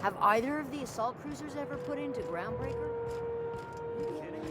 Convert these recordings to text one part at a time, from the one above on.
Have either of the assault cruisers ever put into Groundbreaker? You kidding?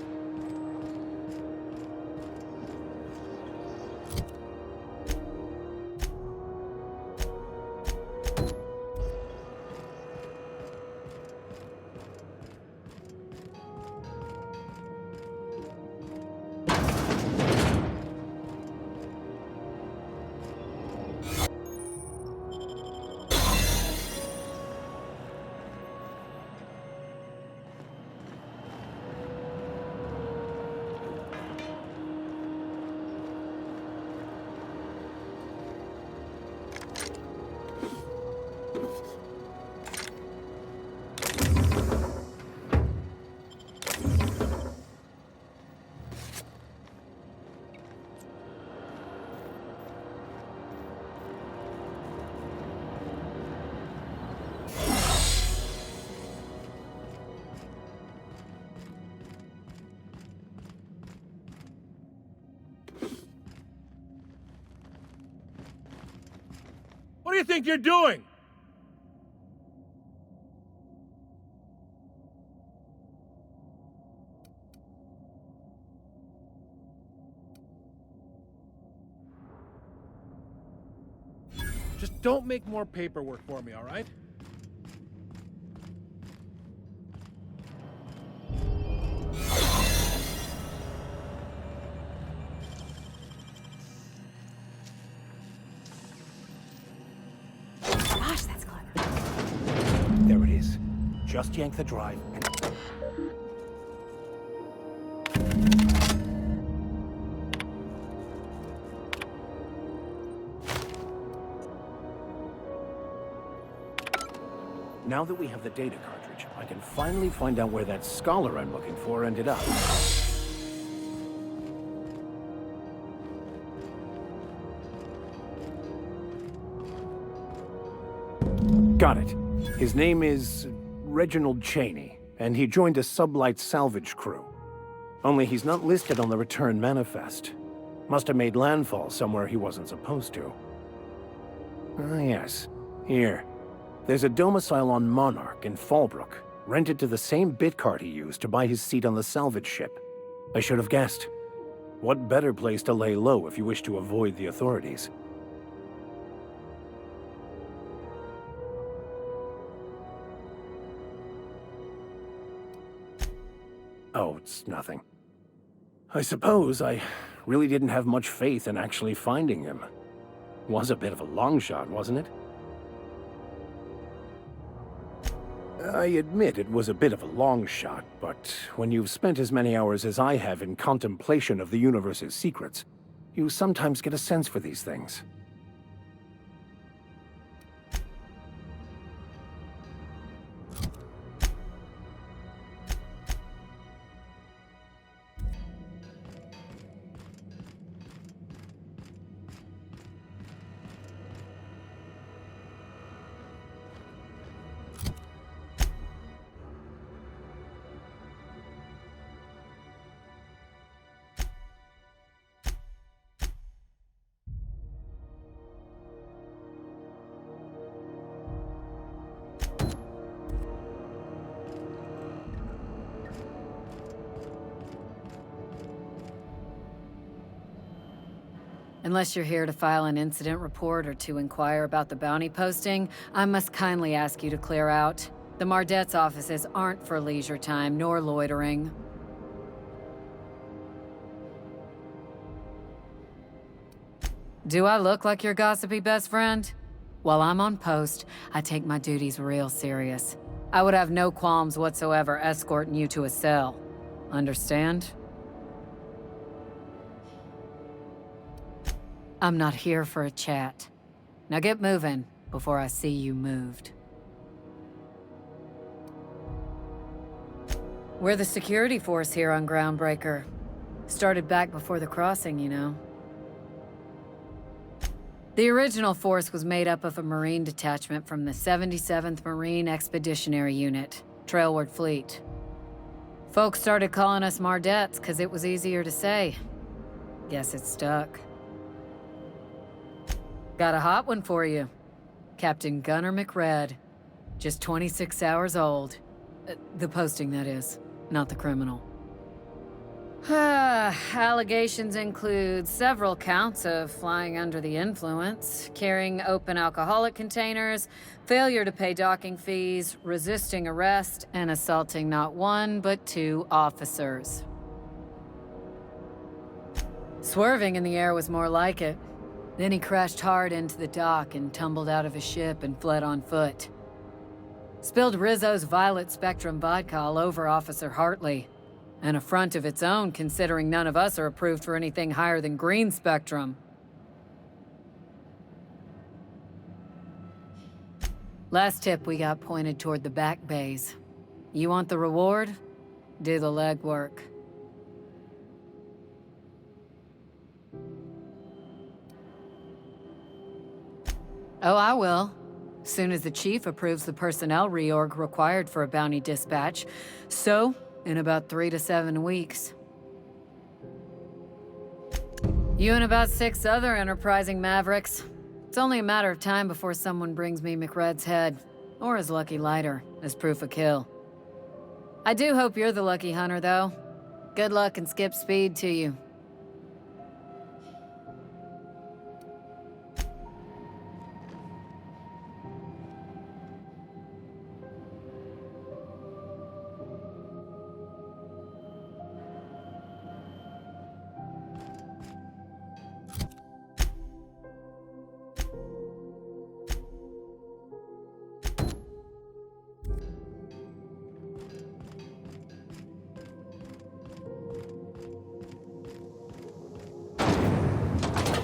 What do you think you're doing? Just don't make more paperwork for me, all right? Gosh, that's clever. There it is. Just yank the drive and... Now that we have the data cartridge, I can finally find out where that scholar I'm looking for ended up. Got it. His name is Reginald Cheney, and he joined a sublight salvage crew. Only he's not listed on the return manifest. Must have made landfall somewhere he wasn't supposed to. Ah, yes. Here. There's a domicile on Monarch in Fallbrook, rented to the same bit card he used to buy his seat on the salvage ship. I should have guessed. What better place to lay low if you wish to avoid the authorities? Oh, it's nothing. I suppose I really didn't have much faith in actually finding him. Was a bit of a long shot, wasn't it? I admit it was a bit of a long shot, but when you've spent as many hours as I have in contemplation of the universe's secrets, you sometimes get a sense for these things. Unless you're here to file an incident report or to inquire about the bounty posting, I must kindly ask you to clear out. The Mardet's offices aren't for leisure time nor loitering. Do I look like your gossipy best friend? While I'm on post, I take my duties real serious. I would have no qualms whatsoever escorting you to a cell. Understand? I'm not here for a chat. Now get moving before I see you moved. We're the security force here on Groundbreaker. Started back before the crossing, you know. The original force was made up of a Marine detachment from the 77th Marine Expeditionary Unit, Trailward Fleet. Folks started calling us Mardettes because it was easier to say. Guess it stuck. Got a hot one for you. Captain Gunnar McRed. Just 26 hours old. The posting, that is, not the criminal. Allegations include several counts of flying under the influence, carrying open alcoholic containers, failure to pay docking fees, resisting arrest, and assaulting not one but two officers. Swerving in the air was more like it. Then he crashed hard into the dock and tumbled out of his ship and fled on foot. Spilled Rizzo's Violet Spectrum vodka all over Officer Hartley. An affront of its own, considering none of us are approved for anything higher than green spectrum. Last tip we got pointed toward the back bays. You want the reward? Do the legwork. Oh, I will. Soon as the chief approves the personnel reorg required for a bounty dispatch. So, in about 3 to 7 weeks. You and about 6 other enterprising mavericks. It's only a matter of time before someone brings me McRed's head, or his lucky lighter, as proof of kill. I do hope you're the lucky hunter, though. Good luck and skip speed to you.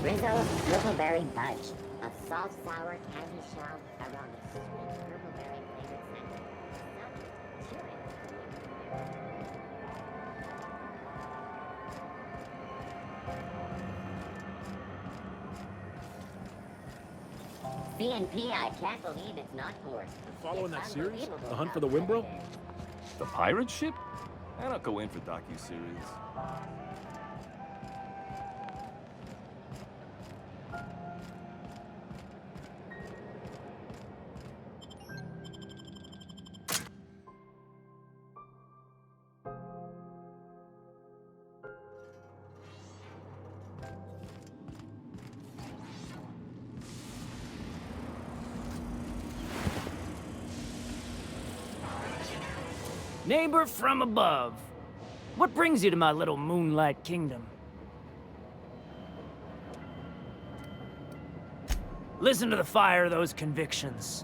Rizzo's Brickleberry Budge, a salt sour candy shell around a sweet brickleberry flavored center. CNP, I can't believe it's not forced. You're following that series? The Hunt for the Wimbro? The pirate ship? I don't go in for docu-series. Neighbor from above. What brings you to my little moonlight kingdom? Listen to the fire of those convictions.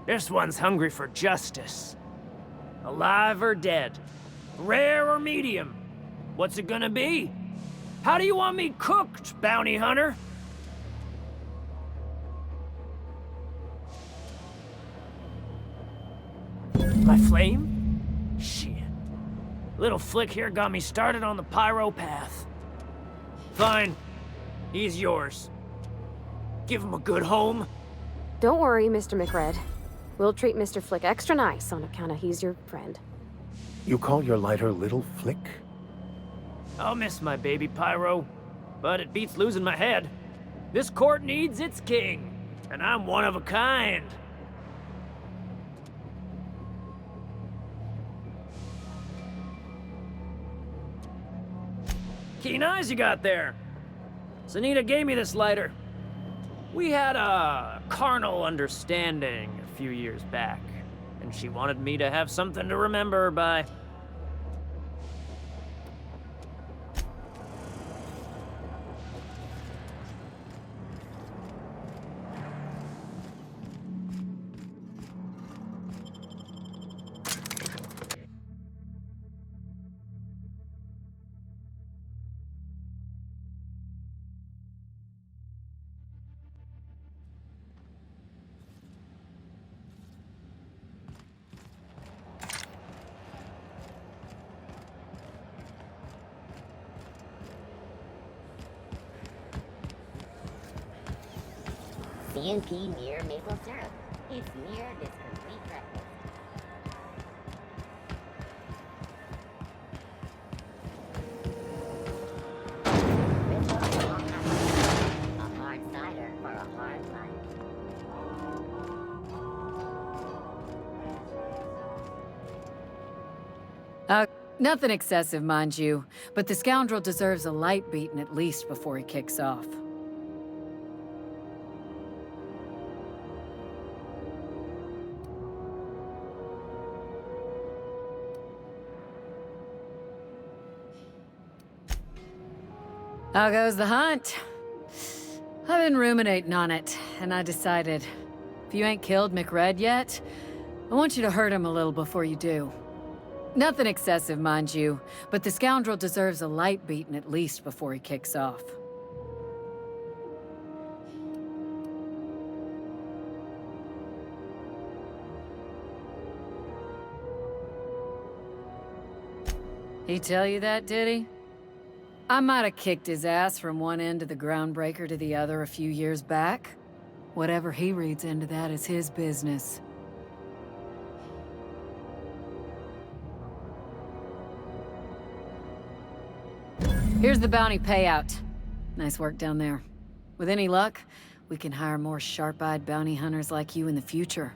This one's hungry for justice. Alive or dead? Rare or medium? What's it gonna be? How do you want me cooked, bounty hunter? My flame? Shit. Little Flick here got me started on the pyro path. Fine. He's yours. Give him a good home. Don't worry, Mr. McRed. We'll treat Mr. Flick extra nice on account of he's your friend. You call your lighter Little Flick? I'll miss my baby pyro, but it beats losing my head. This court needs its king, and I'm one of a kind. Keen eyes you got there. Sanita gave me this lighter. We had a carnal understanding a few years back, and she wanted me to have something to remember her by. CNP mere maple syrup. It's mere this complete breakfast. A hard cider for a hard life. Nothing excessive, mind you, but the scoundrel deserves a light beating at least before he kicks off. How goes the hunt? I've been ruminating on it, and I decided, if you ain't killed McRed yet, I want you to hurt him a little before you do. Nothing excessive, mind you, but the scoundrel deserves a light beating at least before he kicks off. He tell you that, did he? I might have kicked his ass from one end of the Groundbreaker to the other a few years back. Whatever he reads into that is his business. Here's the bounty payout. Nice work down there. With any luck, we can hire more sharp-eyed bounty hunters like you in the future.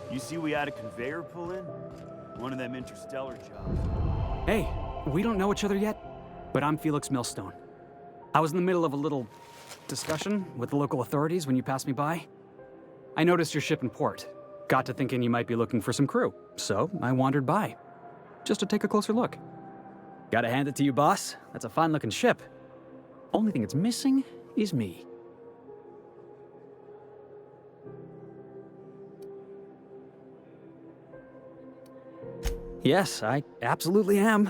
You see we had a conveyor pull in? One of them interstellar jobs. Hey, we don't know each other yet, but I'm Felix Millstone. I was in the middle of a little discussion with the local authorities when you passed me by. I noticed your ship in port. Got to thinking you might be looking for some crew, so I wandered by, just to take a closer look. Gotta hand it to you, boss. That's a fine-looking ship. Only thing it's missing is me. Yes, I absolutely am.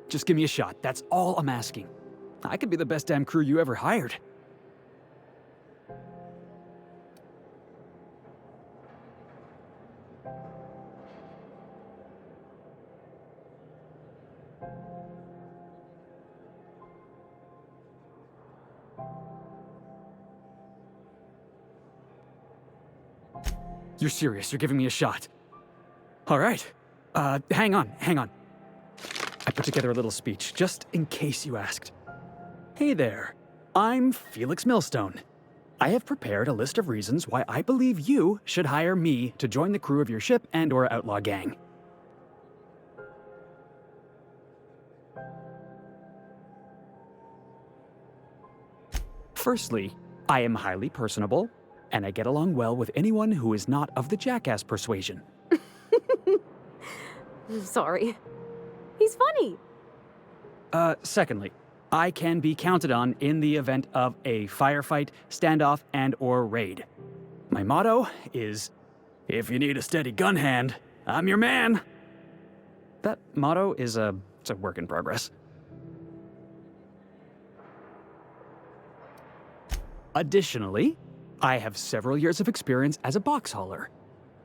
Just give me a shot. That's all I'm asking. I could be the best damn crew you ever hired. You're serious, you're giving me a shot. All right. Hang on. I put together a little speech, just in case you asked. Hey there, I'm Felix Millstone. I have prepared a list of reasons why I believe you should hire me to join the crew of your ship and/or outlaw gang. Firstly, I am highly personable, and I get along well with anyone who is not of the jackass persuasion. Sorry. He's funny. Secondly, I can be counted on in the event of a firefight, standoff, and/or raid. My motto is, if you need a steady gun hand, I'm your man. That motto is it's a work in progress. Additionally, I have several years of experience as a box hauler.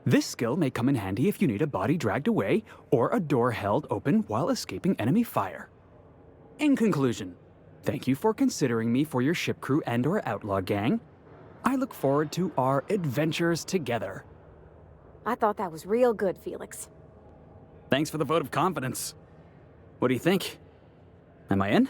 This skill may come in handy if you need a body dragged away or a door held open while escaping enemy fire. In conclusion, thank you for considering me for your ship crew and/or outlaw gang. I look forward to our adventures together. I thought that was real good, Felix. Thanks for the vote of confidence. What do you think? Am I in?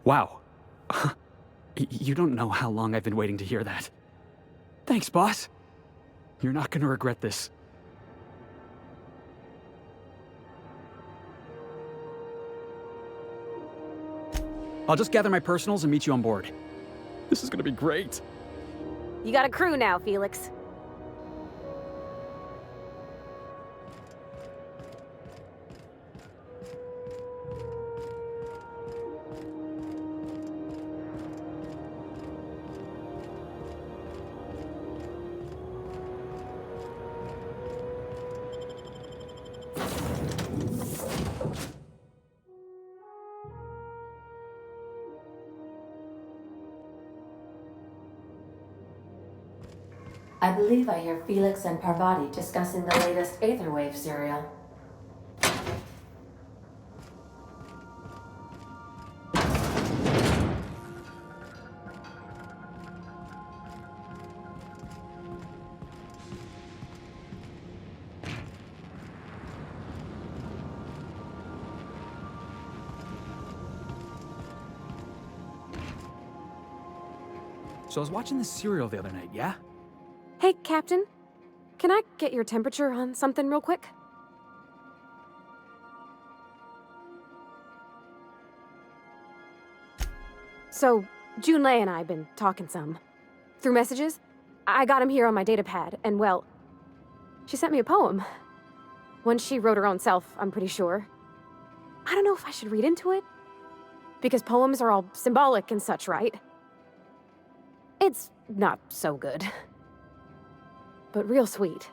Wow. You don't know how long I've been waiting to hear that. Thanks, boss. You're not gonna regret this. I'll just gather my personals and meet you on board. This is gonna be great. You got a crew now, Felix. I believe I hear Felix and Parvati discussing the latest Aetherwave serial. So I was watching this serial the other night, yeah? Hey, Captain. Can I get your temperature on something real quick? So, Junlei and I have been talking some. Through messages. I got him here on my datapad, and well, she sent me a poem. One she wrote her own self, I'm pretty sure. I don't know if I should read into it. Because poems are all symbolic and such, right? It's not so good. But real sweet.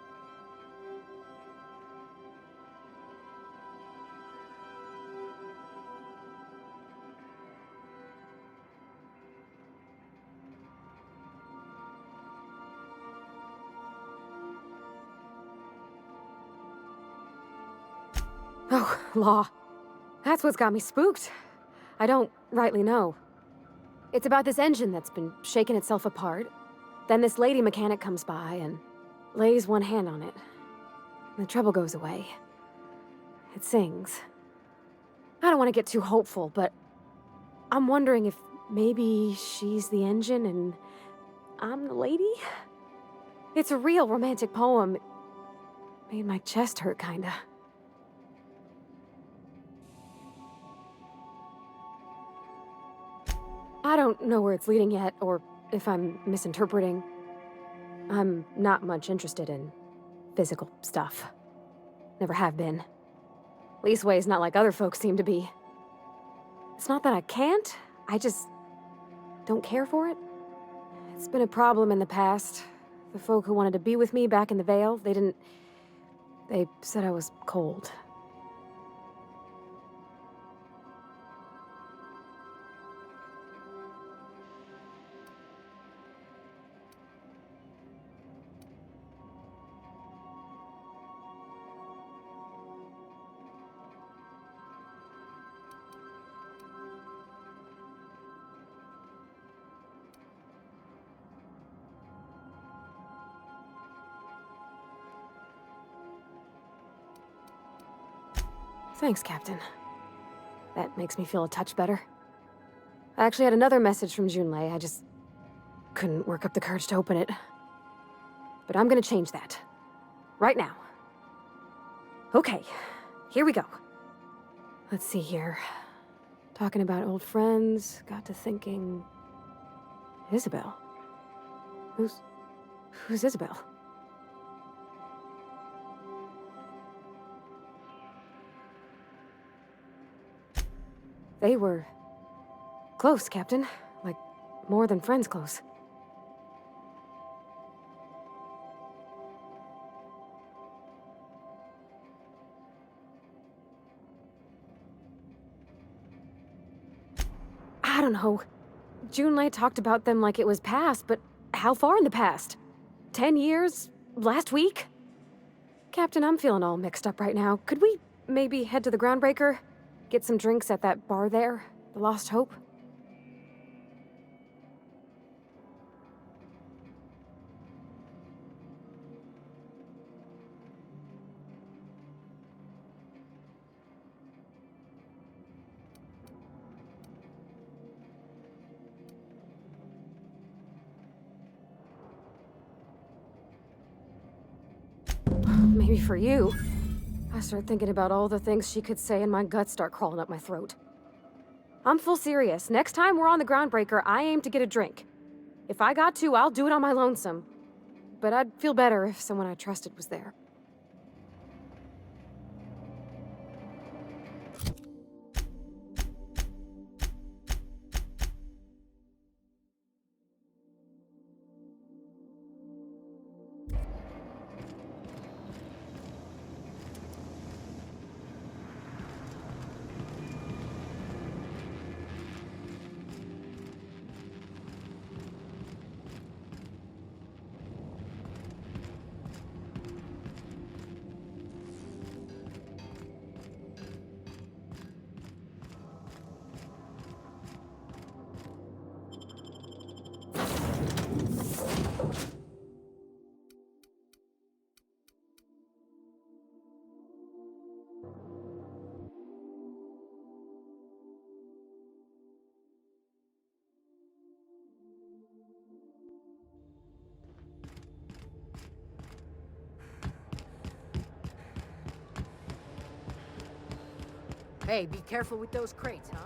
Oh, law. That's what's got me spooked. I don't rightly know. It's about this engine that's been shaking itself apart. Then this lady mechanic comes by and lays one hand on it. The trouble goes away. It sings. I don't want to get too hopeful, but I'm wondering if maybe she's the engine and I'm the lady? It's a real romantic poem. It made my chest hurt, kinda. I don't know where it's leading yet, or if I'm misinterpreting. I'm not much interested in physical stuff. Never have been. Leastways, not like other folks seem to be. It's not that I can't, I just don't care for it. It's been a problem in the past. The folk who wanted to be with me back in the Vale, they said I was cold. Thanks, Captain. That makes me feel a touch better. I actually had another message from Junlei. I just couldn't work up the courage to open it. But I'm gonna change that. Right now. Okay, here we go. Let's see here. Talking about old friends, got to thinking... Isabel? Who's Isabel? They were... close, Captain. Like, more than friends close. I don't know. Junlei talked about them like it was past, but how far in the past? 10 years? Last week? Captain, I'm feeling all mixed up right now. Could we maybe head to the Groundbreaker? Get some drinks at that bar there? The Lost Hope? Maybe for you. I start thinking about all the things she could say and my guts start crawling up my throat. I'm full serious. Next time we're on the Groundbreaker, I aim to get a drink. If I got to, I'll do it on my lonesome. But I'd feel better if someone I trusted was there. Hey, be careful with those crates, huh?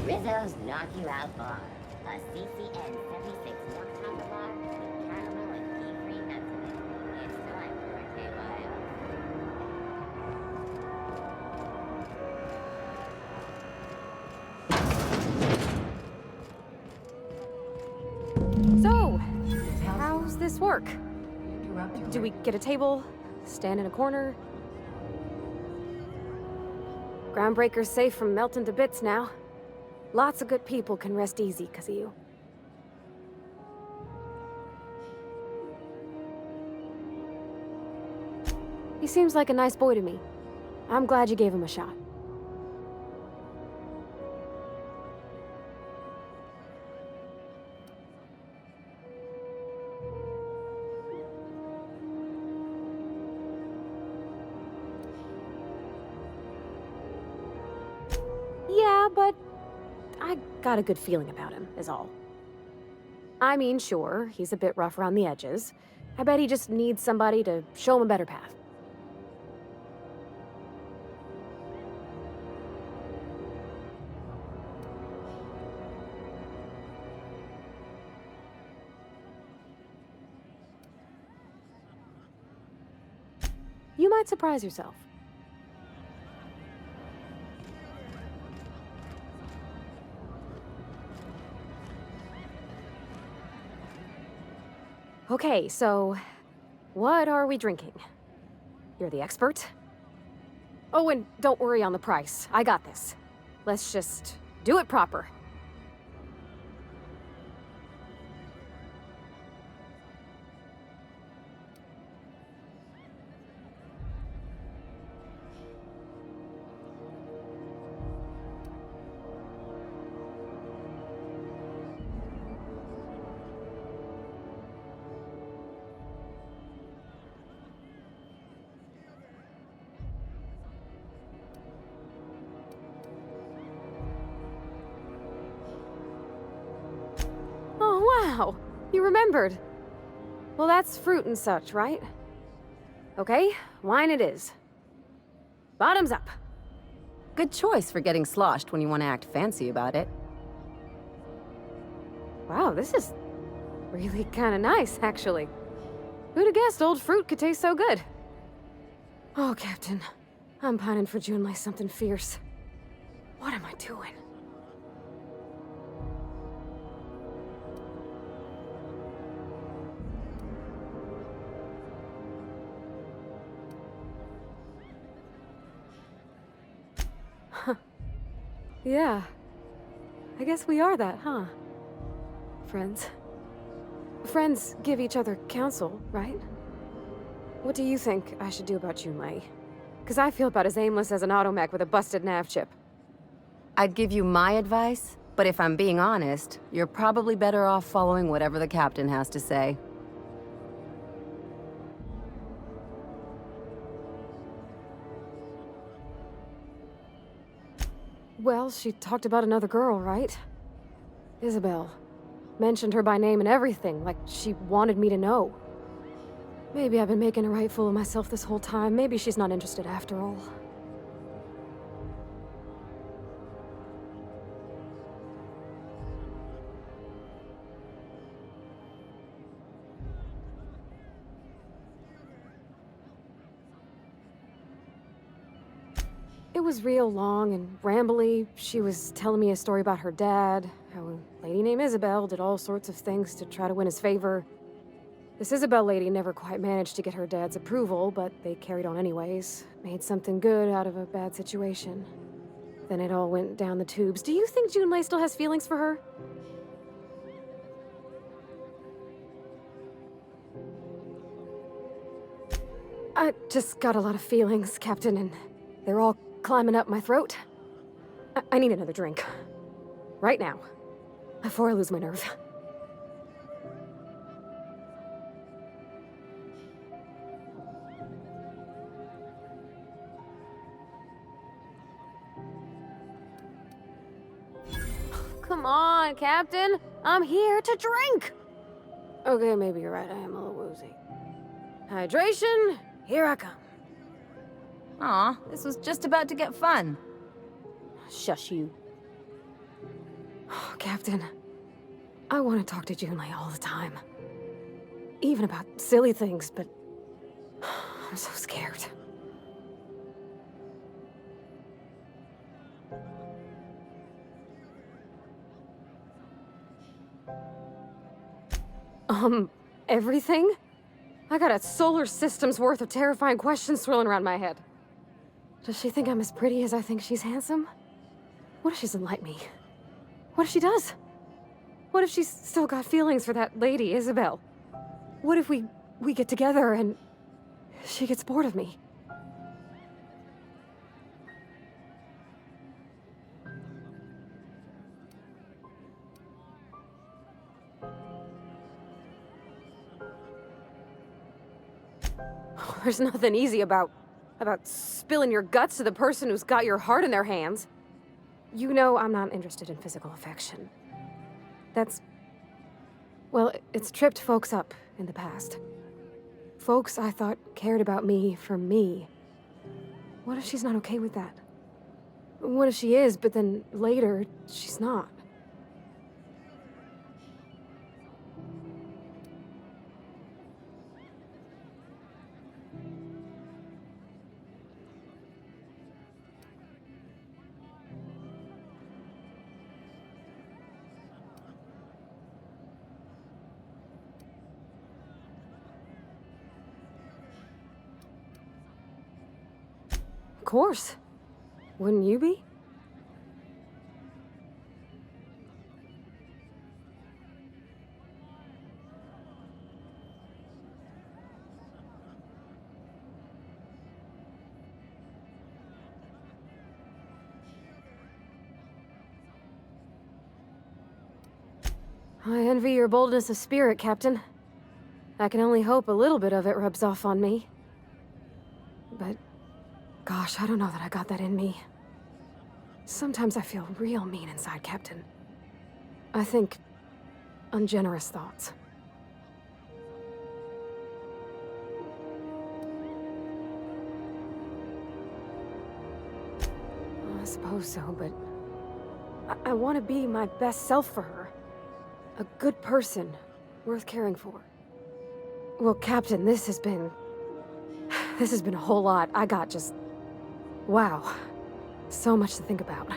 Rizzo's Knock You Out Bar. A CCN 76 milk chocolate bar with caramel and pea-free nuts in it. It's time for a KYO. So, how's this work? Do we get a table? Stand in a corner? Groundbreaker's safe from melting to bits now. Lots of good people can rest easy because of you. He seems like a nice boy to me. I'm glad you gave him a shot. Yeah, but I got a good feeling about him, is all. I mean, sure, he's a bit rough around the edges. I bet he just needs somebody to show him a better path. You might surprise yourself. Okay, so what are we drinking? You're the expert? Oh, and don't worry on the price. I got this. Let's just do it proper. Wow, you remembered. Well, that's fruit and such, right? Okay, wine it is. Bottoms up. Good choice for getting sloshed when you want to act fancy about it. Wow, this is really kind of nice, actually. Who'd have guessed old fruit could taste so good? Oh, Captain. I'm pining for June like something fierce. What am I doing? Huh. Yeah. I guess we are that, huh? Friends. Friends give each other counsel, right? What do you think I should do about Junlei? Because I feel about as aimless as an automech with a busted nav chip. I'd give you my advice, but if I'm being honest, you're probably better off following whatever the captain has to say. Well, she talked about another girl, right? Isabel. Mentioned her by name and everything, like she wanted me to know. Maybe I've been making a right fool of myself this whole time. Maybe she's not interested after all. It was real long and rambly. She was telling me a story about her dad, how a lady named Isabel did all sorts of things to try to win his favor. This Isabel lady never quite managed to get her dad's approval, but they carried on anyways. Made something good out of a bad situation. Then it all went down the tubes. Do you think Junlei still has feelings for her? I just got a lot of feelings, Captain, and they're all climbing up my throat. I need another drink. Right now. Before I lose my nerve. Come on, Captain. I'm here to drink. Okay, maybe you're right. I am a little woozy. Hydration, here I come. Aw, this was just about to get fun. Shush you. Oh, Captain, I want to talk to Junlei all the time. Even about silly things, but I'm so scared. Everything? I got a solar system's worth of terrifying questions swirling around my head. Does she think I'm as pretty as I think she's handsome? What if she doesn't like me? What if she does? What if she's still got feelings for that lady, Isabel? What if we get together and she gets bored of me? There's nothing easy about spilling your guts to the person who's got your heart in their hands. You know I'm not interested in physical affection. Well, it's tripped folks up in the past. Folks I thought cared about me for me. What if she's not okay with that? What if she is, but then later, she's not? Of course. Wouldn't you be? I envy your boldness of spirit, Captain. I can only hope a little bit of it rubs off on me. But gosh, I don't know that I got that in me. Sometimes I feel real mean inside, Captain. I think ungenerous thoughts. I suppose so, but I want to be my best self for her. A good person, worth caring for. Well, Captain, this has been a whole lot. I got just... wow. So much to think about.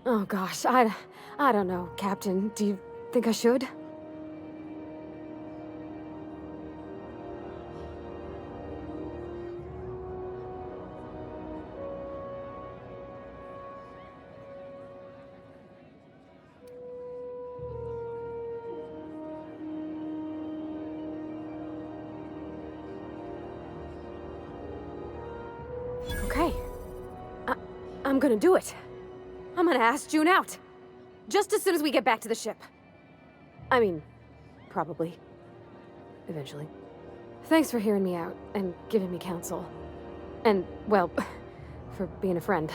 Oh gosh, I don't know, Captain. Do you think I should? Okay. I'm gonna do it. I'm gonna ask June out. Just as soon as we get back to the ship. I mean, probably. Eventually. Thanks for hearing me out and giving me counsel. And, well, for being a friend.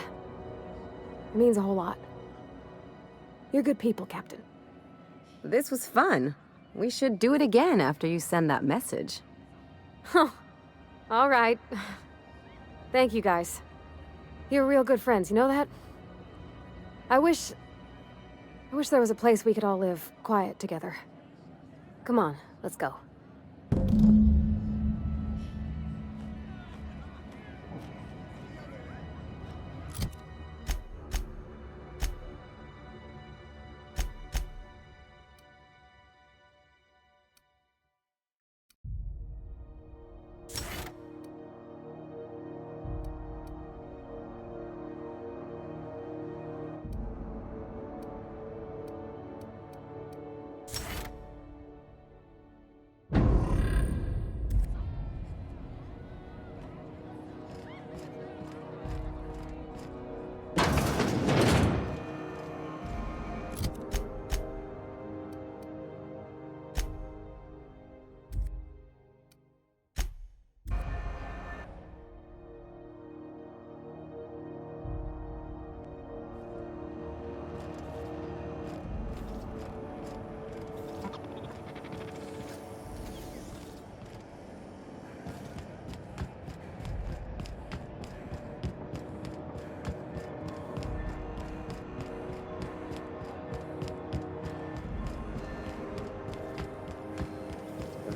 It means a whole lot. You're good people, Captain. This was fun. We should do it again after you send that message. Huh. All right. Thank you, guys. You're real good friends, you know that? I wish there was a place we could all live quiet together. Come on, let's go.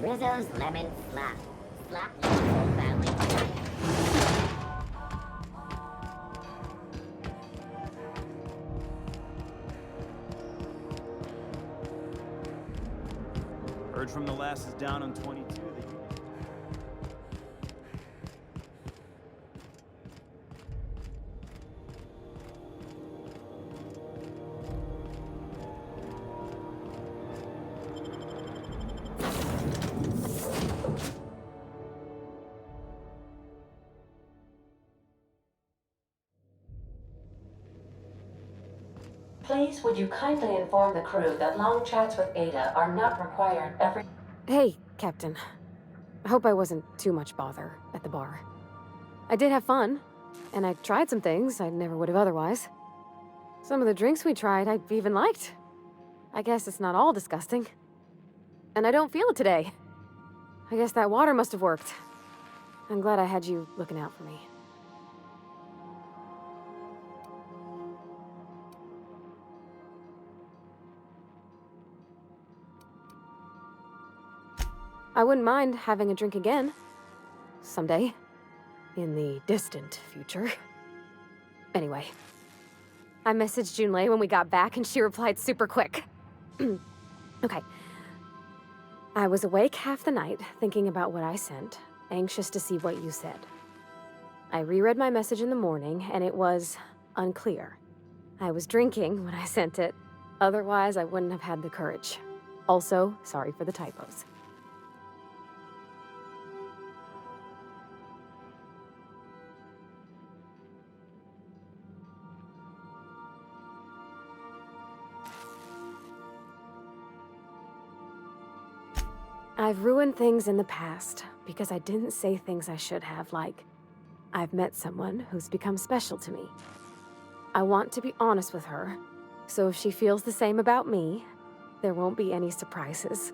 Rizzo's Lemon Slap. Slap your whole family. Heard from the lasses down on 22 that you... Please, would you kindly inform the crew that long chats with Ada are not required every... Hey, Captain. I hope I wasn't too much bother at the bar. I did have fun, and I tried some things I never would have otherwise. Some of the drinks we tried I even liked. I guess it's not all disgusting. And I don't feel it today. I guess that water must have worked. I'm glad I had you looking out for me. I wouldn't mind having a drink again. Someday. In the distant future. Anyway. I messaged Junlei when we got back and she replied super quick. Okay. I was awake half the night, thinking about what I sent, anxious to see what you said. I reread my message in the morning, and it was unclear. I was drinking when I sent it. Otherwise, I wouldn't have had the courage. Also, sorry for the typos. I've ruined things in the past because I didn't say things I should have, like, I've met someone who's become special to me. I want to be honest with her, so if she feels the same about me, there won't be any surprises.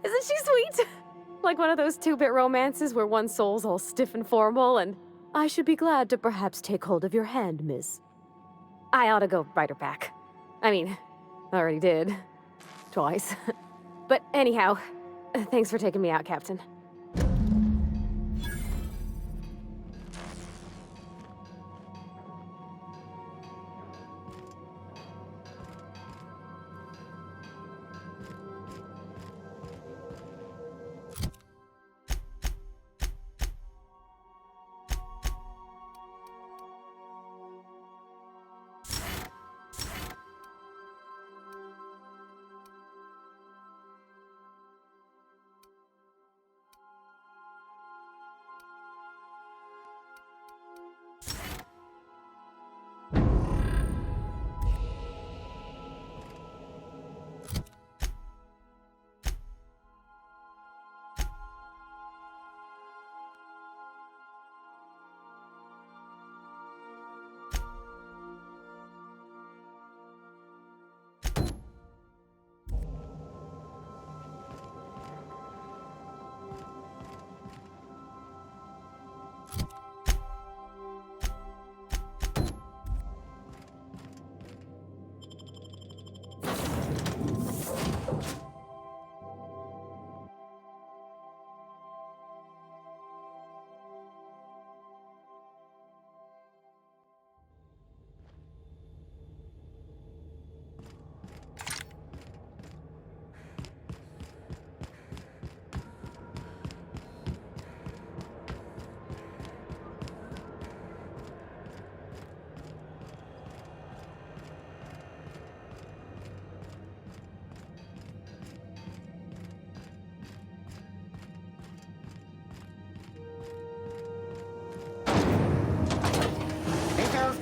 Isn't she sweet? Like one of those two-bit romances where one soul's all stiff and formal and, I should be glad to perhaps take hold of your hand, miss. I ought to go write her back. I mean, I already did. Twice. But anyhow, thanks for taking me out, Captain.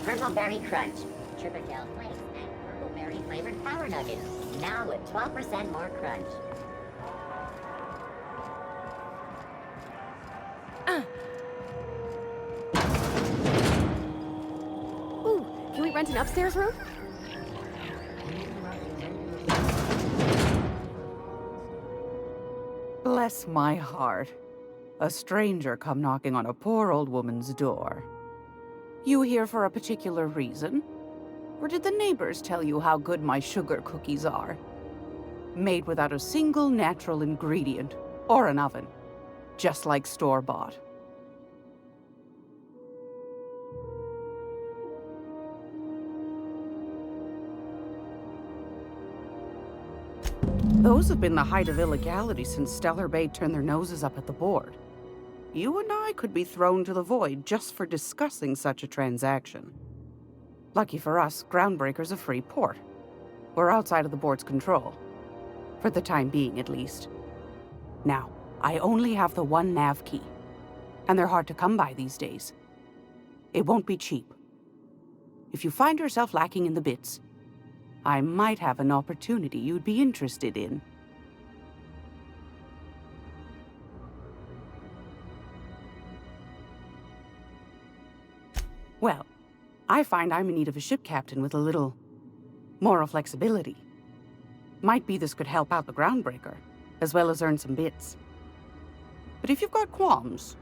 Purpleberry Crunch, Triple Flakes, and Purpleberry flavored Power Nuggets. Now with 12% more crunch. Ooh, can we rent an upstairs room? Bless my heart. A stranger come knocking on a poor old woman's door. You here for a particular reason? Or did the neighbors tell you how good my sugar cookies are? Made without a single natural ingredient, or an oven. Just like store-bought. Those have been the height of illegality since Stellar Bay turned their noses up at the board. You and I could be thrown to the void just for discussing such a transaction. Lucky for us, Groundbreaker's a free port. We're outside of the board's control. For the time being, at least. Now, I only have the one nav key. And they're hard to come by these days. It won't be cheap. If you find yourself lacking in the bits, I might have an opportunity you'd be interested in. Well, I find I'm in need of a ship captain with a little moral flexibility. Might be this could help out the Groundbreaker, as well as earn some bits. But if you've got qualms...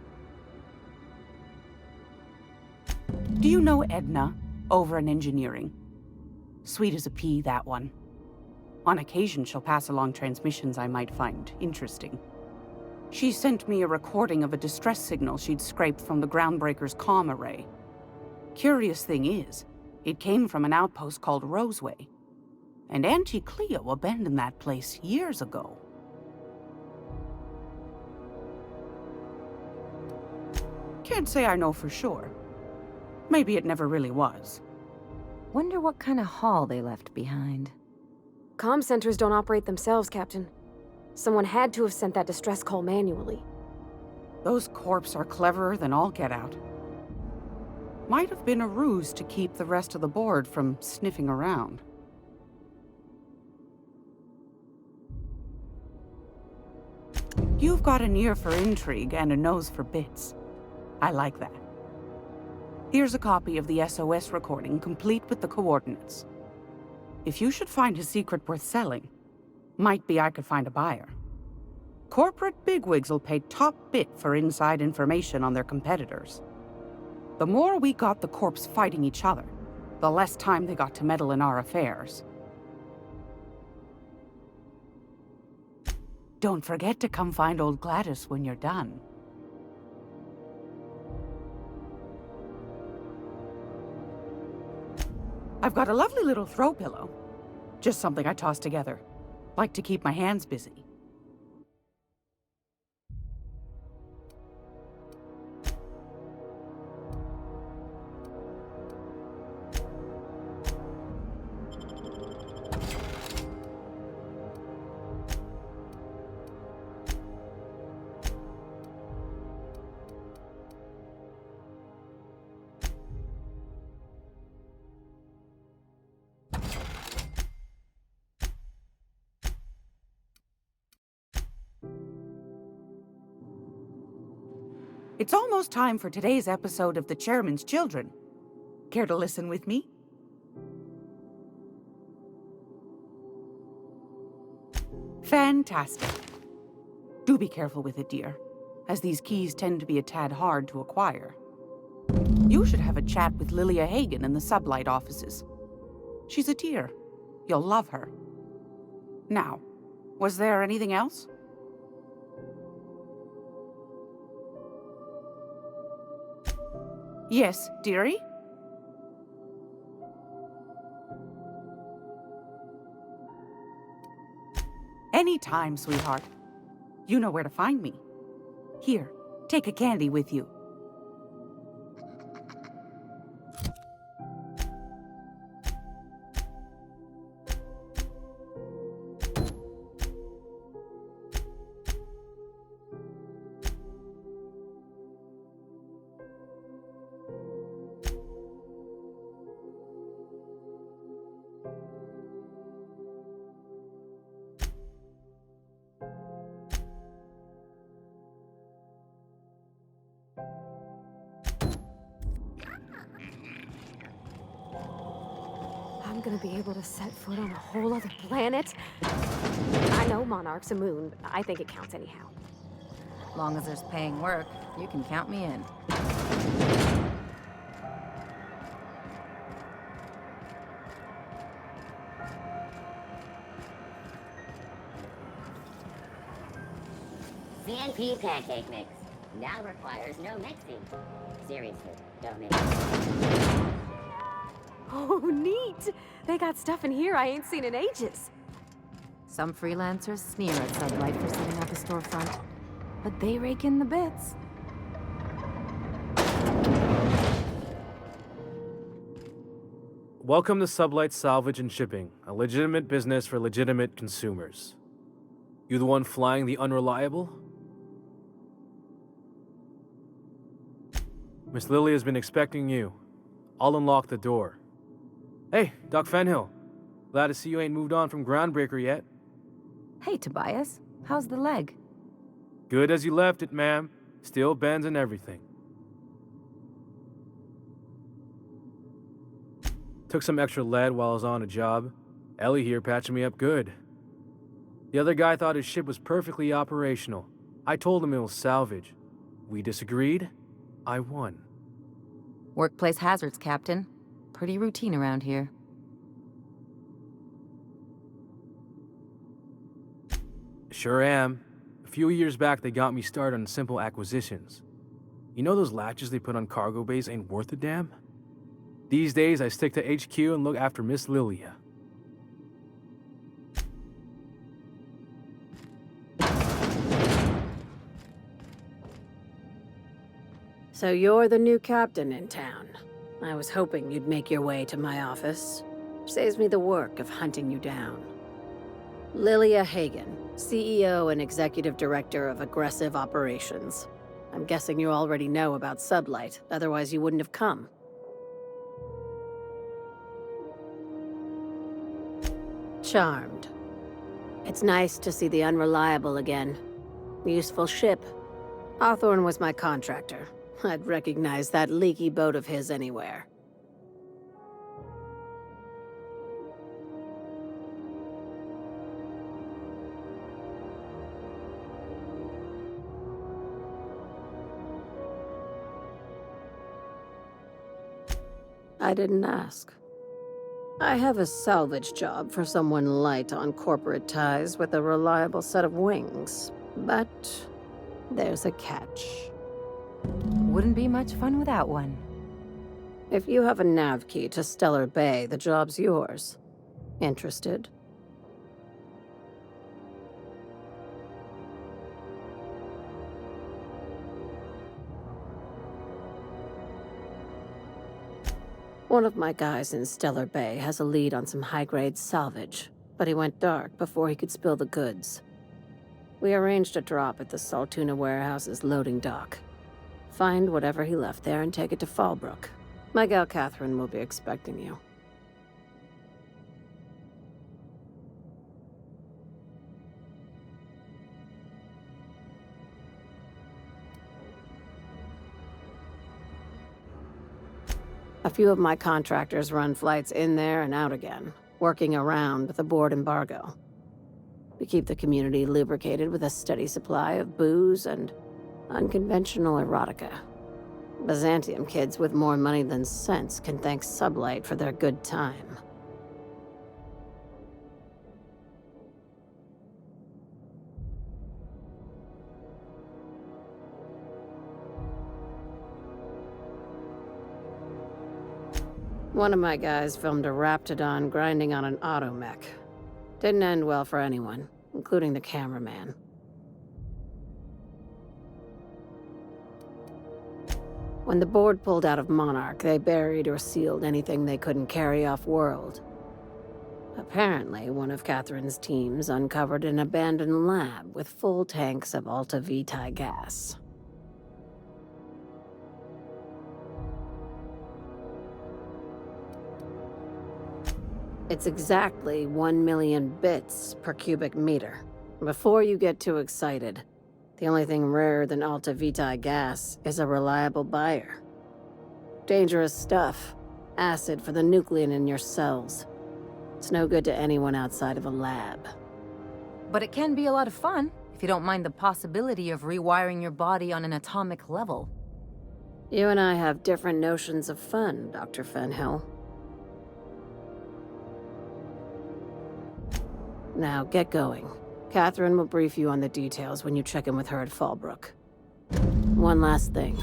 Do you know Edna, over in engineering? Sweet as a pea, that one. On occasion, she'll pass along transmissions I might find interesting. She sent me a recording of a distress signal she'd scraped from the Groundbreaker's comm array. Curious thing is, it came from an outpost called Roseway. And Auntie Cleo abandoned that place years ago. Can't say I know for sure. Maybe it never really was. Wonder what kind of haul they left behind. comm centers don't operate themselves, Captain. Someone had to have sent that distress call manually. Those corps are cleverer than all get out. Might have been a ruse to keep the rest of the board from sniffing around. You've got an ear for intrigue and a nose for bits. I like that. Here's a copy of the SOS recording, complete with the coordinates. If you should find a secret worth selling, might be I could find a buyer. Corporate bigwigs will pay top bit for inside information on their competitors. The more we got the corps fighting each other, the less time they got to meddle in our affairs. Don't forget to come find old Gladys when you're done. I've got a lovely little throw pillow. Just something I toss together. Like to keep my hands busy. It's almost time for today's episode of The Chairman's Children. Care to listen with me? Fantastic. Do be careful with it, dear, as these keys tend to be a tad hard to acquire. You should have a chat with Lilia Hagen in the Sublight offices. She's a dear. You'll love her. Now, was there anything else? Yes, dearie? Anytime, sweetheart. You know where to find me. Here, take a candy with you. I'm gonna be able to set foot on a whole other planet? I know Monarch's a moon. I think it counts anyhow. Long as there's paying work, you can count me in. CNP pancake mix. Now requires no mixing. Seriously, don't mix. Oh, neat! They got stuff in here I ain't seen in ages. Some freelancers sneer at Sublight for setting up a storefront, but they rake in the bits. Welcome to Sublight Salvage and Shipping, a legitimate business for legitimate consumers. You the one flying the unreliable? Miss Lily has been expecting you. I'll unlock the door. Hey, Doc Fenhill. Glad to see you ain't moved on from Groundbreaker yet. Hey, Tobias. How's the leg? Good as you left it, ma'am. Still bends and everything. Took some extra lead while I was on a job. Ellie here patching me up good. The other guy thought his ship was perfectly operational. I told him it was salvage. We disagreed. I won. Workplace hazards, Captain. Pretty routine around here. Sure am. A few years back, they got me started on simple acquisitions. You know those latches they put on cargo bays ain't worth a damn? These days, I stick to HQ and look after Miss Lilia. So you're the new captain in town. I was hoping you'd make your way to my office. Saves me the work of hunting you down. Lilia Hagen, CEO and Executive Director of Aggressive Operations. I'm guessing you already know about Sublight, otherwise you wouldn't have come. Charmed. It's nice to see the Unreliable again. Useful ship. Hawthorne was my contractor. I'd recognize that leaky boat of his anywhere. I didn't ask. I have a salvage job for someone light on corporate ties with a reliable set of wings. But there's a catch. Wouldn't be much fun without one. If you have a nav key to Stellar Bay, the job's yours. Interested? One of my guys in Stellar Bay has a lead on some high-grade salvage, but he went dark before he could spill the goods. We arranged a drop at the Saltuna warehouse's loading dock. Find whatever he left there and take it to Fallbrook. My gal Catherine will be expecting you. A few of my contractors run flights in there and out again, working around the board embargo. We keep the community lubricated with a steady supply of booze and unconventional erotica. Byzantium kids with more money than sense can thank Sublight for their good time. One of my guys filmed a Raptidon grinding on an automech. Didn't end well for anyone, including the cameraman. When the board pulled out of Monarch, they buried or sealed anything they couldn't carry off-world. Apparently, one of Catherine's teams uncovered an abandoned lab with full tanks of Alta Vitae gas. It's exactly 1 million bits per cubic meter. Before you get too excited, the only thing rarer than Alta Vitae gas is a reliable buyer. Dangerous stuff. Acid for the nuclein in your cells. It's no good to anyone outside of a lab. But it can be a lot of fun, if you don't mind the possibility of rewiring your body on an atomic level. You and I have different notions of fun, Dr. Fenhill. Now, get going. Catherine will brief you on the details when you check in with her at Fallbrook. One last thing.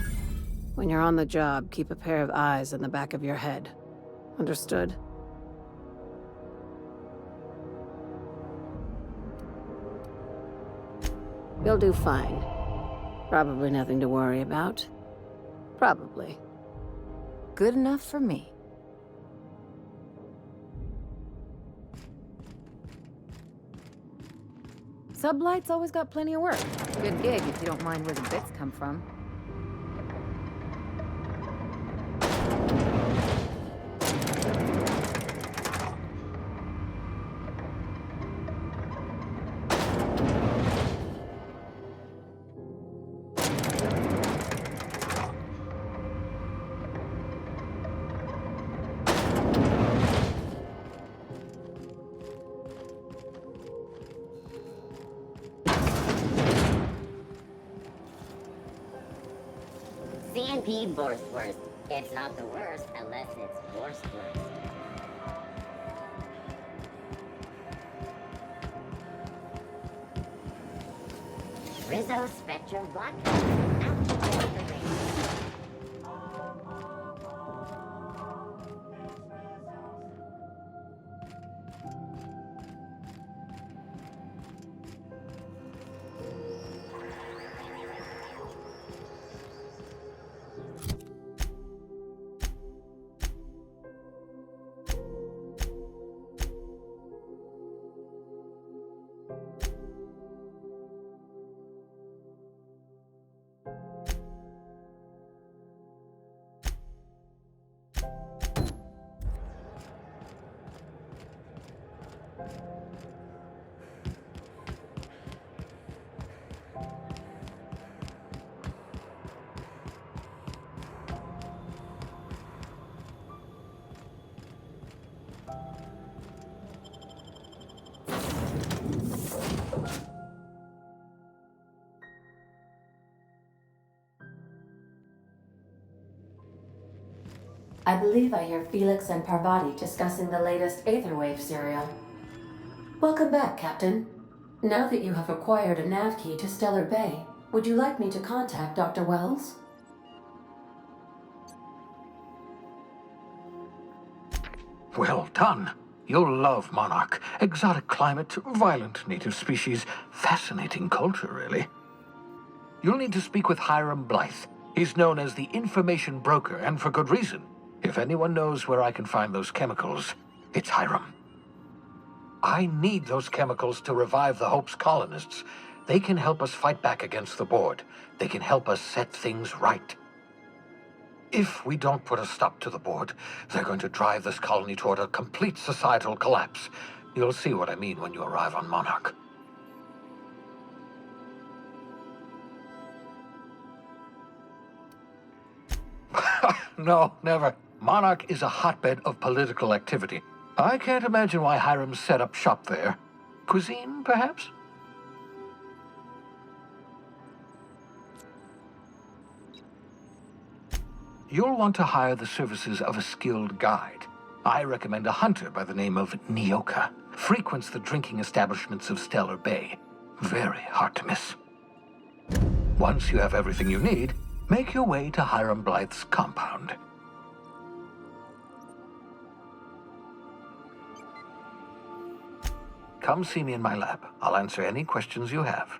When you're on the job, keep a pair of eyes in the back of your head. Understood? You'll do fine. Probably nothing to worry about. Probably. Good enough for me. Sublight's always got plenty of work. Good gig if you don't mind where the bits come from. CNP Borstwurst. It's not the worst unless it's Borstwurst. Rizzo Spectrum Vodka. Out to the ring. I believe I hear Felix and Parvati discussing the latest Aetherwave serial. Welcome back, Captain. Now that you have acquired a nav key to Stellar Bay, would you like me to contact Dr. Wells? Well done. You'll love Monarch. Exotic climate, violent native species, fascinating culture, really. You'll need to speak with Hiram Blythe. He's known as the information broker, and for good reason. If anyone knows where I can find those chemicals, it's Hiram. I need those chemicals to revive the Hope's colonists. They can help us fight back against the Board. They can help us set things right. If we don't put a stop to the Board, they're going to drive this colony toward a complete societal collapse. You'll see what I mean when you arrive on Monarch. No, never. Monarch is a hotbed of political activity. I can't imagine why Hiram set up shop there. Cuisine, perhaps? You'll want to hire the services of a skilled guide. I recommend a hunter by the name of Nyoka. Frequents the drinking establishments of Stellar Bay. Very hard to miss. Once you have everything you need, make your way to Hiram Blythe's compound. Come see me in my lab. I'll answer any questions you have.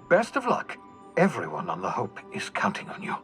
Best of luck. Everyone on the Hope is counting on you.